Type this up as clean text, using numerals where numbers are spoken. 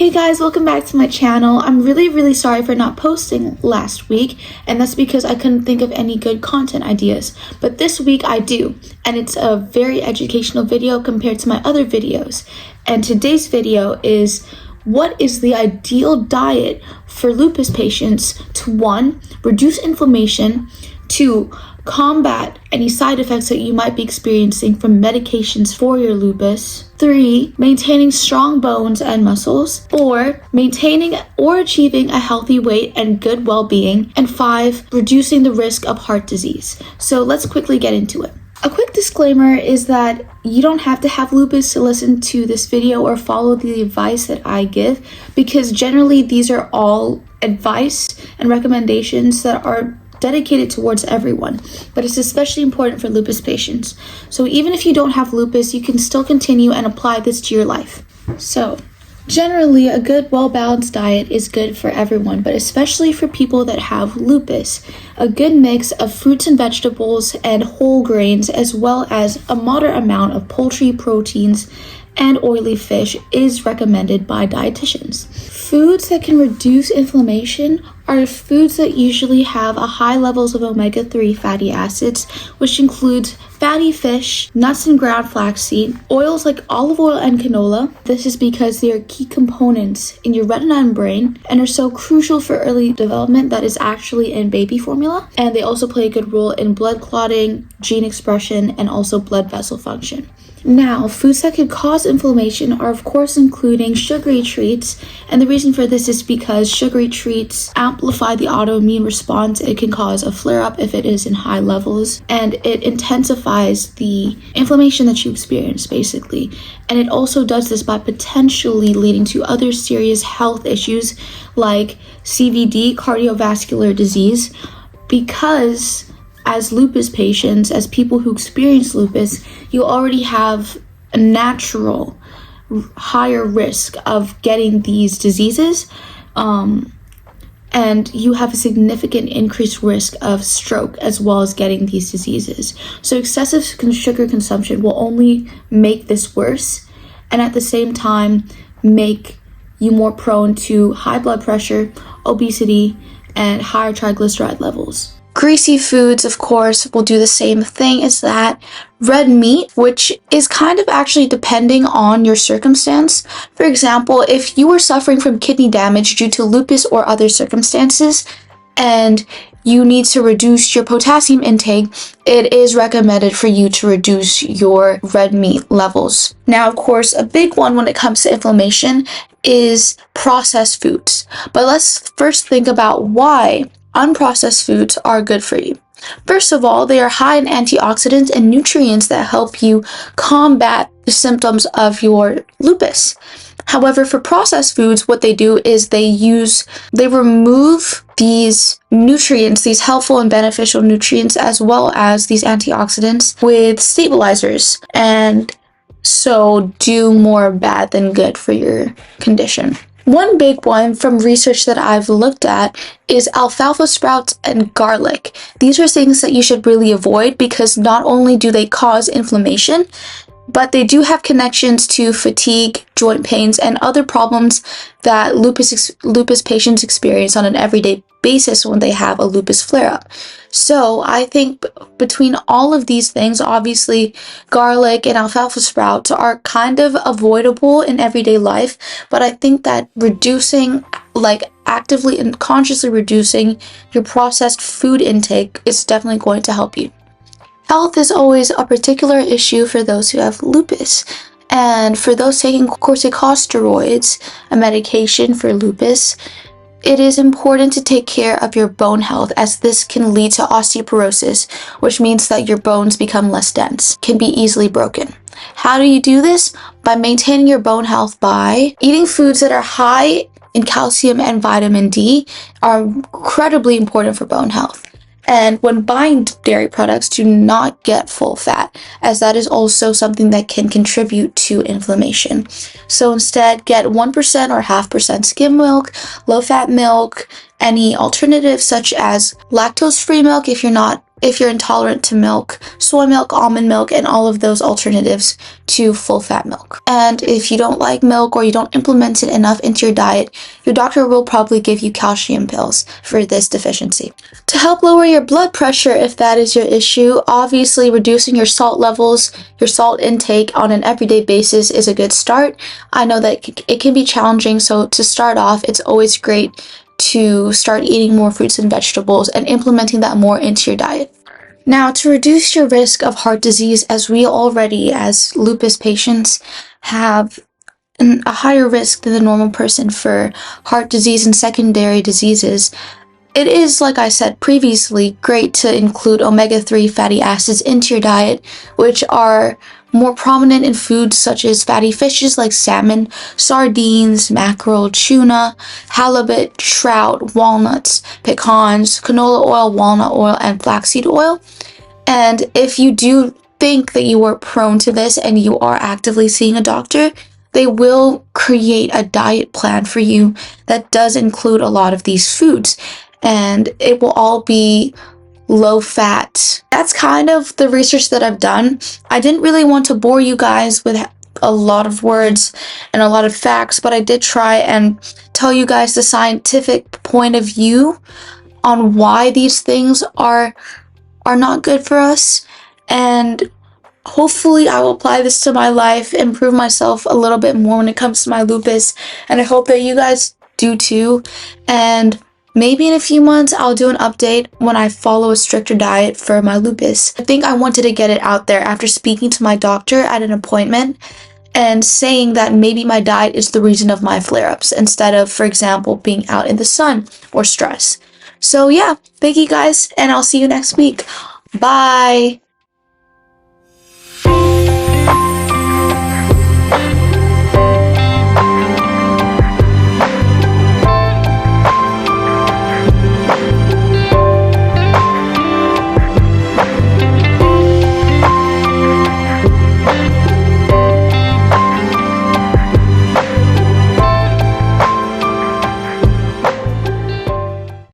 Hey guys, welcome back to my channel. I'm really sorry for not posting last week, and that's because I couldn't think of any good content ideas. But this week I do, and it's a very educational video compared to my other videos. And today's video is what is the ideal diet for lupus patients to 1, reduce inflammation, 2, combat any side effects that you might be experiencing from medications for your lupus, 3, maintaining strong bones and muscles, 4, maintaining or achieving a healthy weight and good well-being, and 5, reducing the risk of heart disease. So let's quickly get into it. A quick disclaimer is that you don't have to have lupus to listen to this video or follow the advice that I give, because generally these are all advice and recommendations that are dedicated towards everyone, but it's especially important for lupus patients. So even if you don't have lupus, you can still continue and apply this to your life. So generally, a good, well-balanced diet is good for everyone, but especially for people that have lupus. A good mix of fruits and vegetables and whole grains, as well as a moderate amount of poultry, proteins, and oily fish is recommended by dietitians. Foods that can reduce inflammation are foods that usually have a high levels of omega-3 fatty acids, which includes fatty fish, nuts and ground flaxseed, oils like olive oil and canola. This is because they are key components in your retina and brain and are so crucial for early development that is actually in baby formula. And they also play a good role in blood clotting, gene expression, and also blood vessel function. Now, foods that could cause inflammation are of course including sugary treats, and the reason for this is because sugary treats amplify the autoimmune response. It can cause a flare-up if it is in high levels, and it intensifies the inflammation that you experience basically. And it also does this by potentially leading to other serious health issues like CVD, cardiovascular disease, because as lupus patients, as people who experience lupus, you already have a natural higher risk of getting these diseases, and you have a significant increased risk of stroke as well as getting these diseases. So excessive sugar consumption will only make this worse, and at the same time make you more prone to high blood pressure, obesity, and higher triglyceride levels. Greasy foods, of course, will do the same thing as that. Red meat, which is kind of actually depending on your circumstance. For example, if you are suffering from kidney damage due to lupus or other circumstances, and you need to reduce your potassium intake, it is recommended for you to reduce your red meat levels. Now, of course, a big one when it comes to inflammation is processed foods. But let's first think about why unprocessed foods are good for you. First of all, they are high in antioxidants and nutrients that help you combat the symptoms of your lupus. However, for processed foods, what they do is they remove these nutrients, these helpful and beneficial nutrients, as well as these antioxidants with stabilizers, and so do more bad than good for your condition. One big one from research that I've looked at is alfalfa sprouts and garlic. These are things that you should really avoid because not only do they cause inflammation, but they do have connections to fatigue, joint pains, and other problems that lupus patients experience on an everyday basis when they have a lupus flare-up. So I think between all of these things, obviously garlic and alfalfa sprouts are kind of avoidable in everyday life, but I think that actively and consciously reducing your processed food intake is definitely going to help you. Health is always a particular issue for those who have lupus. And for those taking corticosteroids, a medication for lupus, it is important to take care of your bone health, as this can lead to osteoporosis, which means that your bones become less dense, can be easily broken. How do you do this? By maintaining your bone health by eating foods that are high in calcium and vitamin D, are incredibly important for bone health. And when buying dairy products, do not get full fat, as that is also something that can contribute to inflammation. So instead, get 1% or 0.5% skim milk, low-fat milk, any alternatives such as lactose-free milk if you're not if you're intolerant to milk, soy milk, almond milk, and all of those alternatives to full-fat milk. And if you don't like milk or you don't implement it enough into your diet, your doctor will probably give you calcium pills for this deficiency. To help lower your blood pressure, if that is your issue, obviously reducing your salt levels, your salt intake on an everyday basis is a good start. I know that it can be challenging, so to start off, it's always great to start eating more fruits and vegetables and implementing that more into your diet. Now, to reduce your risk of heart disease, as we already, as lupus patients, have a higher risk than the normal person for heart disease and secondary diseases, it is, like I said previously, great to include omega-3 fatty acids into your diet, which are more prominent in foods such as fatty fishes like salmon, sardines, mackerel, tuna, halibut, trout, walnuts, pecans, canola oil, walnut oil, and flaxseed oil. And if you do think that you are prone to this and you are actively seeing a doctor, they will create a diet plan for you that does include a lot of these foods. And it will all be low fat. That's kind of the research that I've done. I didn't really want to bore you guys with a lot of words and a lot of facts, but I did try and tell you guys the scientific point of view on why these things are not good for us. And hopefully I will apply this to my life, improve myself a little bit more when it comes to my lupus, and I hope that you guys do too. And maybe in a few months, I'll do an update when I follow a stricter diet for my lupus. I think I wanted to get it out there after speaking to my doctor at an appointment and saying that maybe my diet is the reason of my flare-ups instead of, for example, being out in the sun or stress. So yeah, thank you guys, and I'll see you next week. Bye!